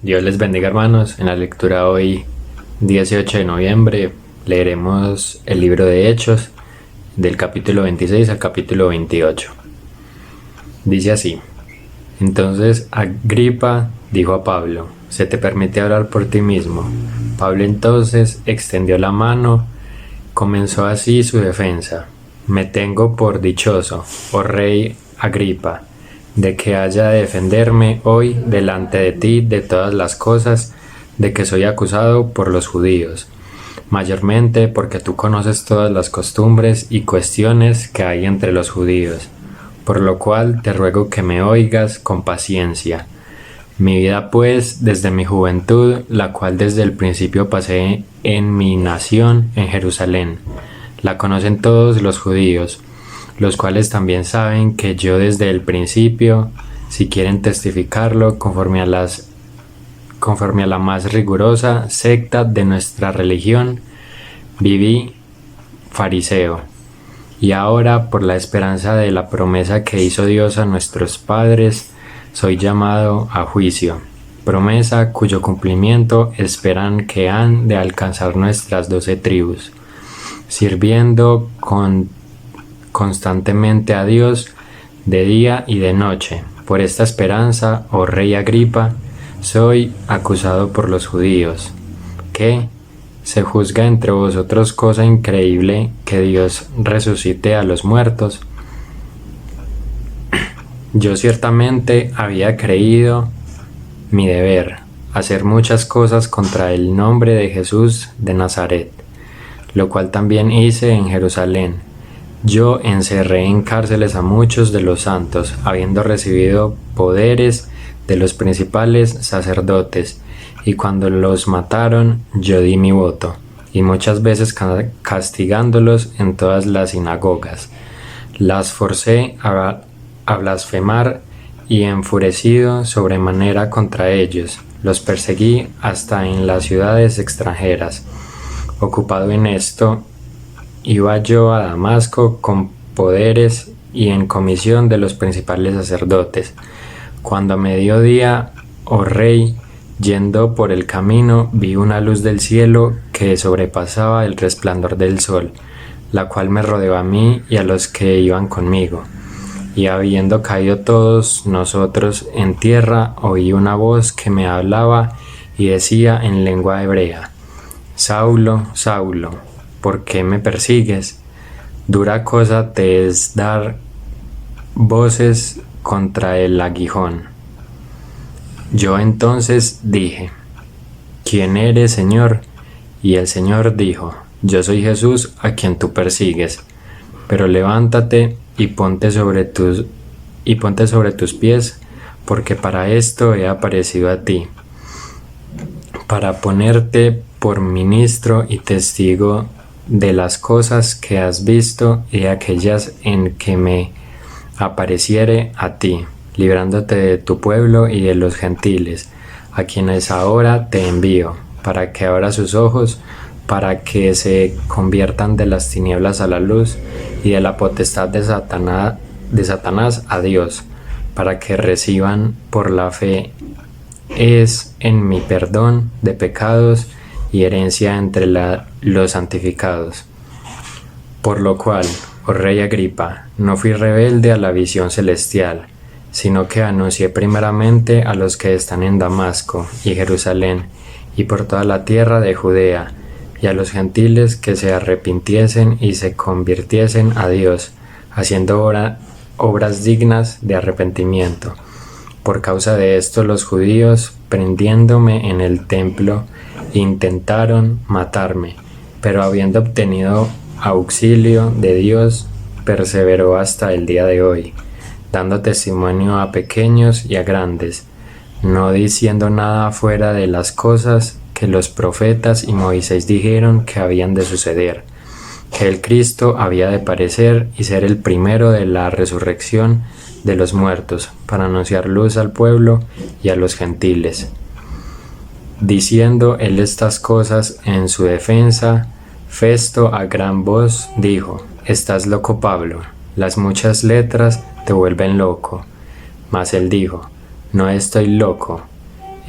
Dios les bendiga, hermanos. En la lectura hoy, 18 de noviembre, leeremos el libro de Hechos del capítulo 26 al capítulo 28. Dice así: Entonces Agripa dijo a Pablo: ¿Se te permite hablar por ti mismo? Pablo entonces extendió la mano, comenzó así su defensa: Me tengo por dichoso, oh rey Agripa, de que haya de defenderme hoy delante de ti de todas las cosas de que soy acusado por los judíos, mayormente porque tú conoces todas las costumbres y cuestiones que hay entre los judíos, por lo cual te ruego que me oigas con paciencia. Mi vida pues desde mi juventud, la cual desde el principio pasé en mi nación en Jerusalén, la conocen todos los judíos, los cuales también saben que yo desde el principio, si quieren testificarlo, conforme a la más rigurosa secta de nuestra religión, viví fariseo. Y ahora, por la esperanza de la promesa que hizo Dios a nuestros padres, soy llamado a juicio, promesa cuyo cumplimiento esperan que han de alcanzar nuestras 12 tribus, sirviendo constantemente a Dios de día y de noche. Por esta esperanza, oh rey Agripa, soy acusado por los judíos. ¿Qué? ¿Se juzga entre vosotros cosa increíble que Dios resucite a los muertos? Yo ciertamente había creído mi deber, hacer muchas cosas contra el nombre de Jesús de Nazaret, lo cual también hice en Jerusalén. Yo encerré en cárceles a muchos de los santos, habiendo recibido poderes de los principales sacerdotes, y cuando los mataron, yo di mi voto, y muchas veces castigándolos en todas las sinagogas. Las forcé a blasfemar, y enfurecido sobremanera contra ellos, los perseguí hasta en las ciudades extranjeras. Ocupado en esto, iba yo a Damasco con poderes y en comisión de los principales sacerdotes. Cuando a mediodía, oh rey, yendo por el camino, vi una luz del cielo que sobrepasaba el resplandor del sol, la cual me rodeó a mí y a los que iban conmigo. Y habiendo caído todos nosotros en tierra, oí una voz que me hablaba y decía en lengua hebrea: Saulo, Saulo, ¿por qué me persigues? Dura cosa te es dar voces contra el aguijón. Yo entonces dije: ¿Quién eres, Señor? Y el Señor dijo: Yo soy Jesús a quien tú persigues. Pero levántate y ponte sobre tus pies, porque para esto he aparecido a ti, para ponerte por ministro y testigo de las cosas que has visto y de aquellas en que me apareciere a ti, librándote de tu pueblo y de los gentiles, a quienes ahora te envío, para que abra sus ojos, para que se conviertan de las tinieblas a la luz y de la potestad de Satanás a Dios, para que reciban por la fe en mi perdón de pecados y herencia entre los santificados. Por lo cual, oh rey Agripa, no fui rebelde a la visión celestial, sino que anuncié primeramente a los que están en Damasco y Jerusalén y por toda la tierra de Judea, y a los gentiles que se arrepintiesen y se convirtiesen a Dios, haciendo obras dignas de arrepentimiento. Por causa de esto los judíos, prendiéndome en el templo, intentaron matarme, pero habiendo obtenido auxilio de Dios, perseveró hasta el día de hoy, dando testimonio a pequeños y a grandes, no diciendo nada fuera de las cosas que los profetas y Moisés dijeron que habían de suceder, que el Cristo había de padecer y ser el primero de la resurrección de los muertos, para anunciar luz al pueblo y a los gentiles. Diciendo él estas cosas en su defensa, Festo a gran voz dijo: Estás loco, Pablo, las muchas letras te vuelven loco. Mas él dijo: No estoy loco,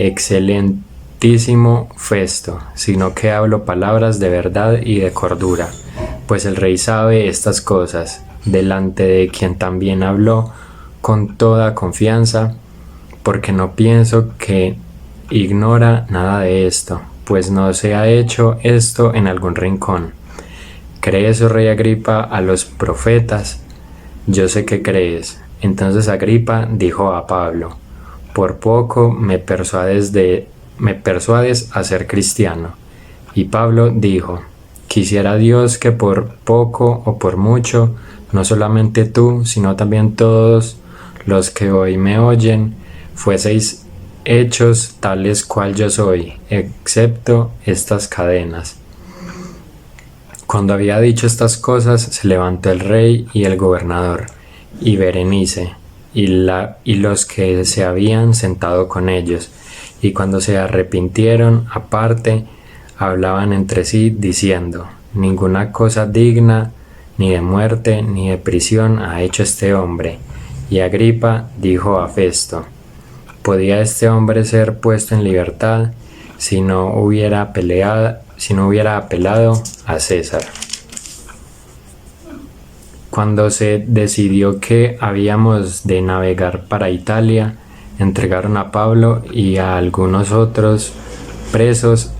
excelentísimo Festo, sino que hablo palabras de verdad y de cordura, pues el rey sabe estas cosas, delante de quien también habló con toda confianza, porque no pienso que ignora nada de esto, pues no se ha hecho esto en algún rincón. ¿Crees, oh rey Agripa, a los profetas? Yo sé que crees. Entonces Agripa dijo a Pablo: por poco me persuades a ser cristiano. Y Pablo dijo: quisiera Dios que por poco o por mucho, no solamente tú, sino también todos los que hoy me oyen, fueseis hechos tales cual yo soy, excepto estas cadenas. Cuando había dicho estas cosas, se levantó el rey y el gobernador, y Berenice, y los que se habían sentado con ellos, y cuando se arrepintieron aparte, hablaban entre sí, diciendo: ninguna cosa digna, ni de muerte, ni de prisión ha hecho este hombre. Y Agripa dijo a Festo: ¿podía este hombre ser puesto en libertad si no hubiera apelado a César? Cuando se decidió que habíamos de navegar para Italia, entregaron a Pablo y a algunos otros presos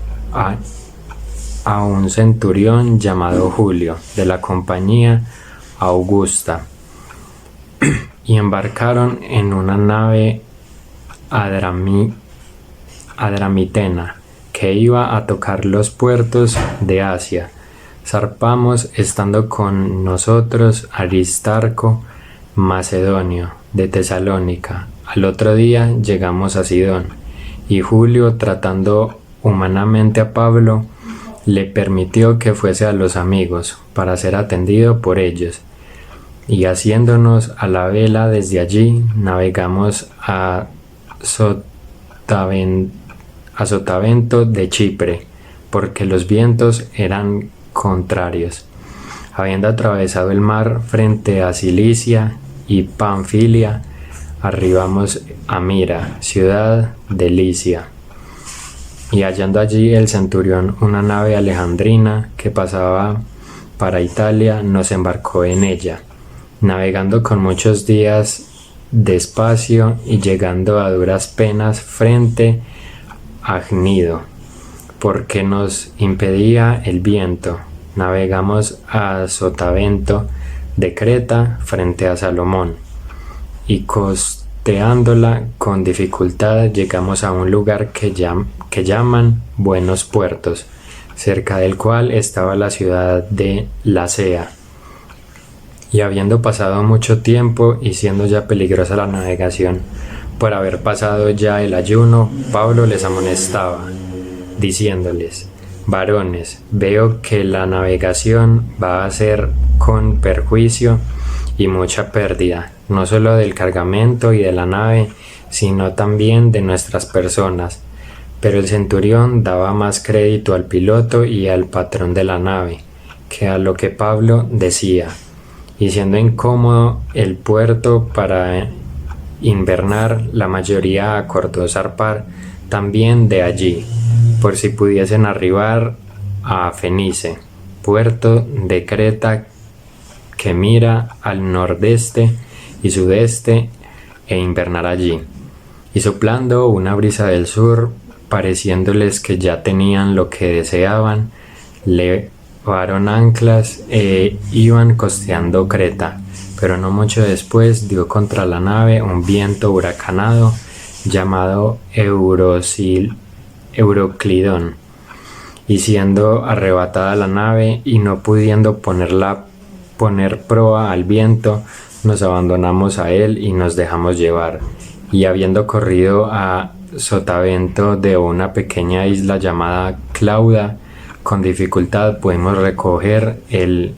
a un centurión llamado Julio, de la compañía Augusta, y embarcaron en una nave adramitena que iba a tocar los puertos de Asia. Zarpamos estando con nosotros Aristarco, macedonio, de Tesalónica. Al otro día llegamos a Sidón, y Julio, tratando humanamente a Pablo, le permitió que fuese a los amigos, para ser atendido por ellos. Y haciéndonos a la vela desde allí, navegamos a Sotavento de Chipre, porque los vientos eran contrarios. Habiendo atravesado el mar frente a Cilicia y Panfilia, arribamos a Mira, ciudad de Licia. Y hallando allí el centurión una nave alejandrina que pasaba para Italia, nos embarcó en ella, navegando con muchos días despacio y llegando a duras penas frente a Gnido, porque nos impedía el viento. Navegamos a Sotavento de Creta frente a Salomón, y costeándola con dificultad llegamos a un lugar que llaman Buenos Puertos, cerca del cual estaba la ciudad de Lasea. Y habiendo pasado mucho tiempo y siendo ya peligrosa la navegación, por haber pasado ya el ayuno, Pablo les amonestaba, diciéndoles: varones, veo que la navegación va a ser con perjuicio y mucha pérdida, no solo del cargamento y de la nave, sino también de nuestras personas. Pero el centurión daba más crédito al piloto y al patrón de la nave que a lo que Pablo decía, y siendo incómodo el puerto para invernar, la mayoría acordó zarpar también de allí, por si pudiesen arribar a Fenice, puerto de Creta que mira al nordeste y sudeste, e invernar allí. Y soplando una brisa del sur, pareciéndoles que ya tenían lo que deseaban, levaron anclas e iban costeando Creta. Pero no mucho después dio contra la nave un viento huracanado llamado Euroclidón, y siendo arrebatada la nave y no pudiendo poner proa al viento, nos abandonamos a él y nos dejamos llevar. Y habiendo corrido a Sotavento de una pequeña isla llamada Clauda, con dificultad pudimos recoger el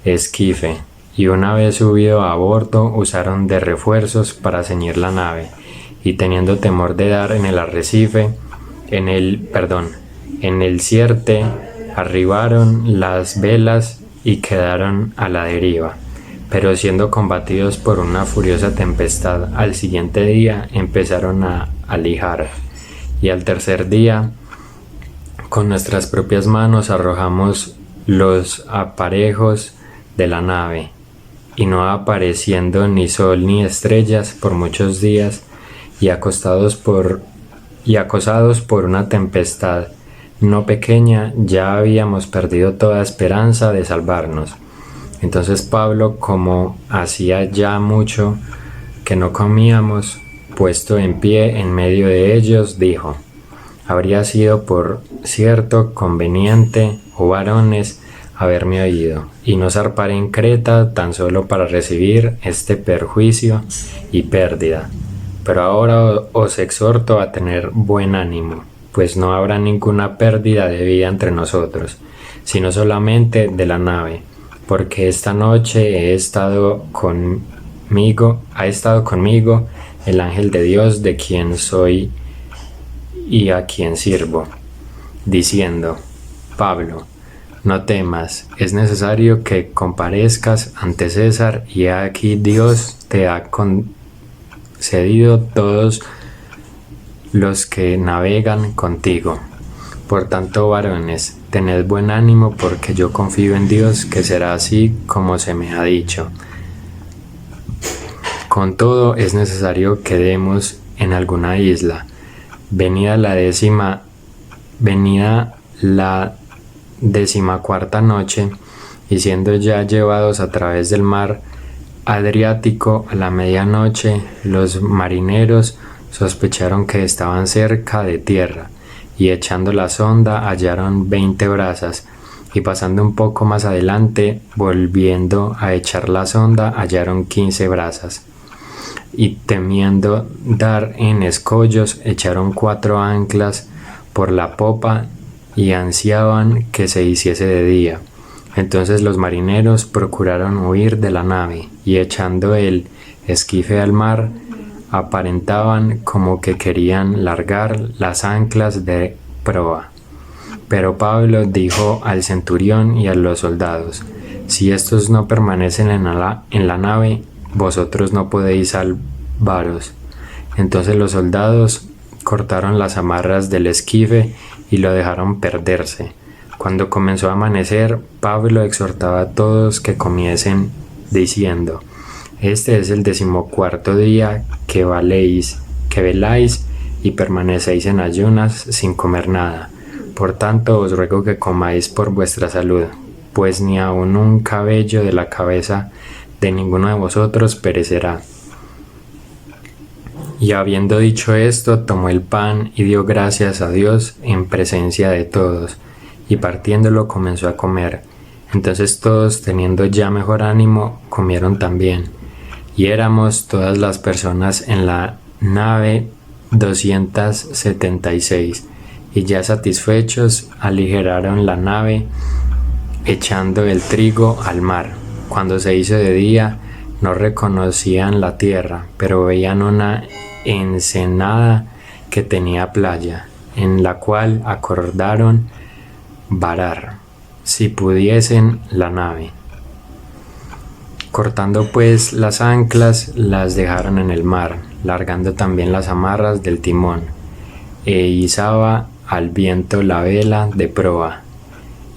esquife, y una vez subido a bordo usaron de refuerzos para ceñir la nave, y teniendo temor de dar en el arrecife, en el Sirte, arribaron las velas y quedaron a la deriva. Pero siendo combatidos por una furiosa tempestad, al siguiente día empezaron a alijar, y al tercer día con nuestras propias manos arrojamos los aparejos de la nave, y no apareciendo ni sol ni estrellas por muchos días, y acosados por una tempestad no pequeña, ya habíamos perdido toda esperanza de salvarnos. Entonces Pablo, como hacía ya mucho que no comíamos, puesto en pie en medio de ellos, dijo: habría sido por cierto conveniente, oh varones, haberme oído, y no zarpar en Creta tan solo para recibir este perjuicio y pérdida. Pero ahora os exhorto a tener buen ánimo, pues no habrá ninguna pérdida de vida entre nosotros, sino solamente de la nave, porque esta noche ha estado conmigo el ángel de Dios, de quien soy y a quien sirvo, diciendo: Pablo, no temas, es necesario que comparezcas ante César, y aquí Dios te ha concedido todos los que navegan contigo. Por tanto, varones, tened buen ánimo, porque yo confío en Dios que será así como se me ha dicho. Con todo, es necesario que demos en alguna isla, venida la 14ª noche, y siendo ya llevados a través del mar Adriático a la medianoche, los marineros sospecharon que estaban cerca de tierra, y echando la sonda hallaron 20 brazas, y pasando un poco más adelante, volviendo a echar la sonda, hallaron 15 brazas, y temiendo dar en escollos, echaron 4 anclas por la popa, y ansiaban que se hiciese de día. Entonces los marineros procuraron huir de la nave, y echando el esquife al mar, aparentaban como que querían largar las anclas de proa. Pero Pablo dijo al centurión y a los soldados: si estos no permanecen en la nave, vosotros no podéis salvaros. Entonces los soldados cortaron las amarras del esquife y lo dejaron perderse. Cuando comenzó a amanecer, Pablo exhortaba a todos que comiesen, diciendo: este es el 14º día que veláis y permanecéis en ayunas sin comer nada. Por tanto os ruego que comáis por vuestra salud, pues ni aun un cabello de la cabeza de ninguno de vosotros perecerá. Y habiendo dicho esto, tomó el pan y dio gracias a Dios en presencia de todos, y partiéndolo comenzó a comer. Entonces todos, teniendo ya mejor ánimo, comieron también. Y éramos todas las personas en la nave 276, y ya satisfechos aligeraron la nave, echando el trigo al mar. Cuando se hizo de día, no reconocían la tierra, pero veían una ensenada que tenía playa, en la cual acordaron varar, si pudiesen, la nave. Cortando pues las anclas, las dejaron en el mar, largando también las amarras del timón, e izaba al viento la vela de proa.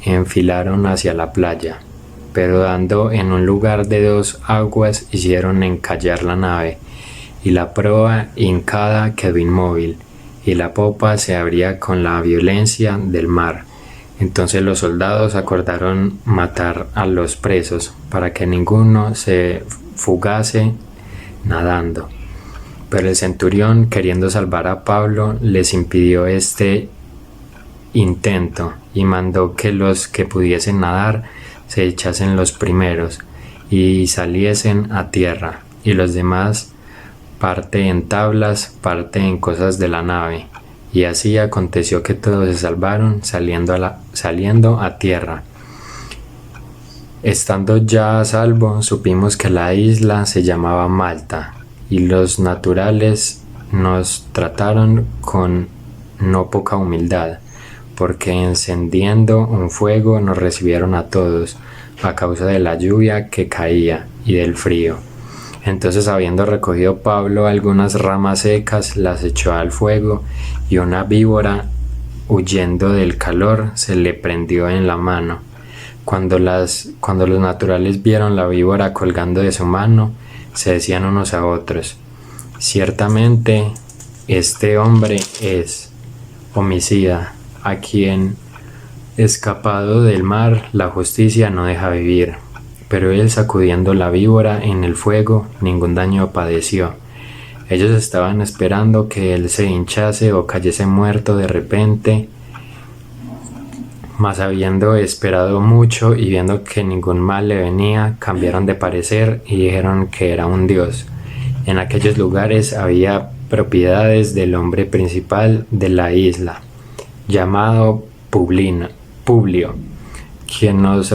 Enfilaron hacia la playa, pero dando en un lugar de 2 aguas, hicieron encallar la nave, y la proa hincada quedó inmóvil, y la popa se abría con la violencia del mar. Entonces los soldados acordaron matar a los presos, para que ninguno se fugase nadando. Pero el centurión, queriendo salvar a Pablo, les impidió este intento, y mandó que los que pudiesen nadar se echasen los primeros y saliesen a tierra, y los demás parte en tablas, parte en cosas de la nave. Y así aconteció que todos se salvaron saliendo a tierra. Estando ya a salvo, supimos que la isla se llamaba Malta, y los naturales nos trataron con no poca humildad, porque encendiendo un fuego nos recibieron a todos, a causa de la lluvia que caía y del frío. Entonces, habiendo recogido Pablo algunas ramas secas, las echó al fuego, y una víbora, huyendo del calor, se le prendió en la mano. Cuando los naturales vieron la víbora colgando de su mano, se decían unos a otros: ciertamente este hombre es homicida, a quien, escapado del mar, la justicia no deja vivir. Pero él, sacudiendo la víbora en el fuego, ningún daño padeció. Ellos estaban esperando que él se hinchase o cayese muerto de repente, mas habiendo esperado mucho y viendo que ningún mal le venía, cambiaron de parecer y dijeron que era un dios. En aquellos lugares había propiedades del hombre principal de la isla, llamado Publio, quien nos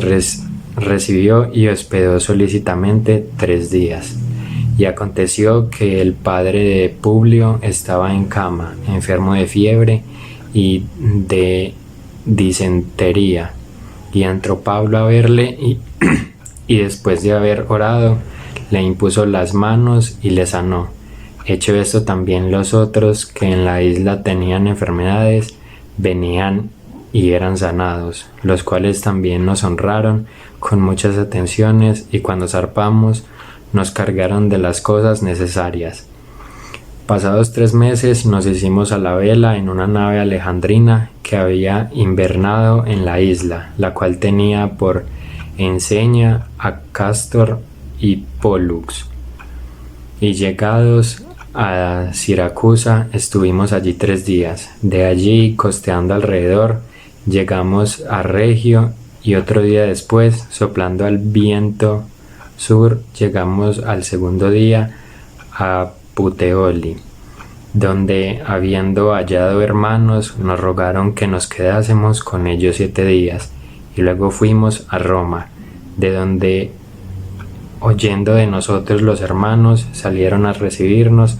recibió y hospedó solícitamente 3 días. Y aconteció que el padre de Publio estaba en cama, enfermo de fiebre y de disentería. Y entró Pablo a verle y después de haber orado, le impuso las manos y le sanó. Hecho esto, también los otros que en la isla tenían enfermedades venían y eran sanados, los cuales también nos honraron con muchas atenciones, y cuando zarpamos nos cargaron de las cosas necesarias. Pasados 3 meses nos hicimos a la vela en una nave alejandrina que había invernado en la isla, la cual tenía por enseña a Cástor y Pólux. Y llegados a Siracusa estuvimos allí 3 días. De allí, costeando alrededor, llegamos a Regio, y otro día después, soplando al viento sur, llegamos al segundo día a Puteoli, donde, habiendo hallado hermanos, nos rogaron que nos quedásemos con ellos 7 días, y luego fuimos a Roma, de donde, oyendo de nosotros los hermanos, salieron a recibirnos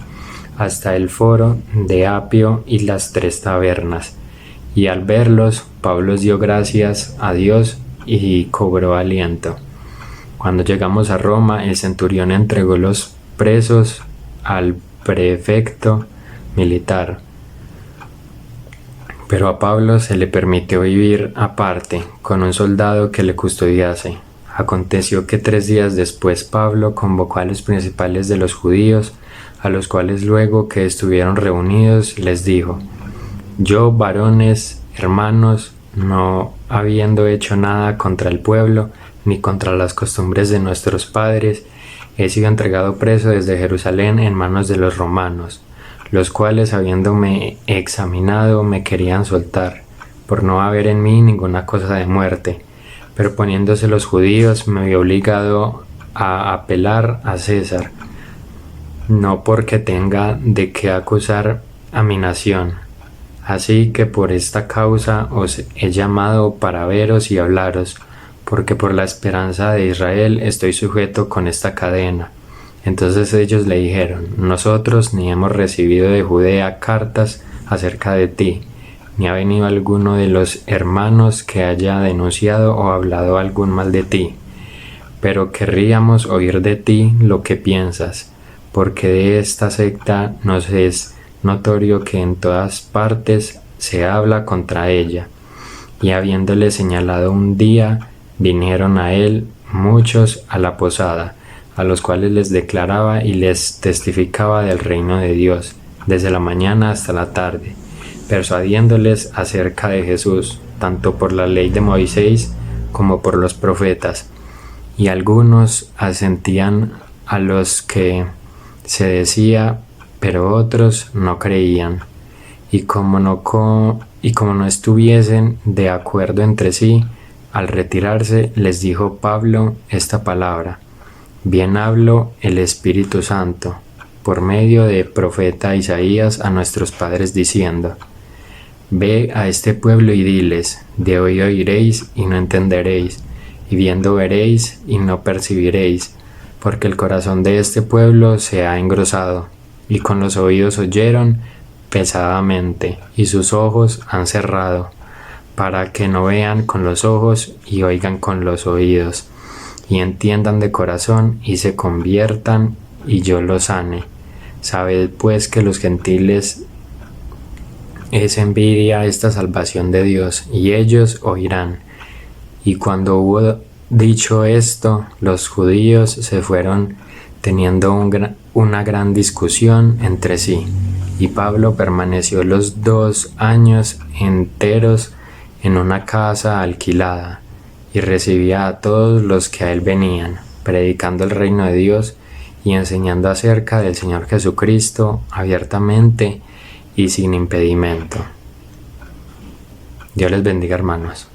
hasta el foro de Apio y las 3 tabernas. Y al verlos, Pablo dio gracias a Dios y cobró aliento. Cuando llegamos a Roma, el centurión entregó los presos al prefecto militar, pero a Pablo se le permitió vivir aparte, con un soldado que le custodiase. Aconteció que 3 días después Pablo convocó a los principales de los judíos, a los cuales, luego que estuvieron reunidos, les dijo: yo, varones, hermanos, no habiendo hecho nada contra el pueblo, ni contra las costumbres de nuestros padres, he sido entregado preso desde Jerusalén en manos de los romanos, los cuales, habiéndome examinado, me querían soltar, por no haber en mí ninguna cosa de muerte. Pero poniéndose los judíos, me vi obligado a apelar a César, no porque tenga de qué acusar a mi nación. Así que por esta causa os he llamado para veros y hablaros, porque por la esperanza de Israel estoy sujeto con esta cadena. Entonces ellos le dijeron: nosotros ni hemos recibido de Judea cartas acerca de ti, ni ha venido alguno de los hermanos que haya denunciado o hablado algún mal de ti, pero querríamos oír de ti lo que piensas, porque de esta secta nos es notorio que en todas partes se habla contra ella. Y habiéndole señalado un día, vinieron a él muchos a la posada, a los cuales les declaraba y les testificaba del reino de Dios, desde la mañana hasta la tarde, persuadiéndoles acerca de Jesús, tanto por la ley de Moisés como por los profetas. Y algunos asentían a los que se decía, pero otros no creían. Y como no estuviesen de acuerdo entre sí, al retirarse les dijo Pablo esta palabra: bien habló el Espíritu Santo por medio de profeta Isaías a nuestros padres diciendo: ve a este pueblo y diles, de hoy oiréis y no entenderéis, y viendo veréis y no percibiréis, porque el corazón de este pueblo se ha engrosado, y con los oídos oyeron pesadamente, y sus ojos han cerrado, para que no vean con los ojos y oigan con los oídos, y entiendan de corazón y se conviertan, y yo lo sane. Sabed pues que los gentiles es envidia esta salvación de Dios, y ellos oirán. Y cuando hubo dicho esto, los judíos se fueron teniendo una gran discusión entre sí, y Pablo permaneció los 2 años enteros en una casa alquilada, y recibía a todos los que a él venían, predicando el reino de Dios y enseñando acerca del Señor Jesucristo abiertamente y sin impedimento. Dios les bendiga, hermanos.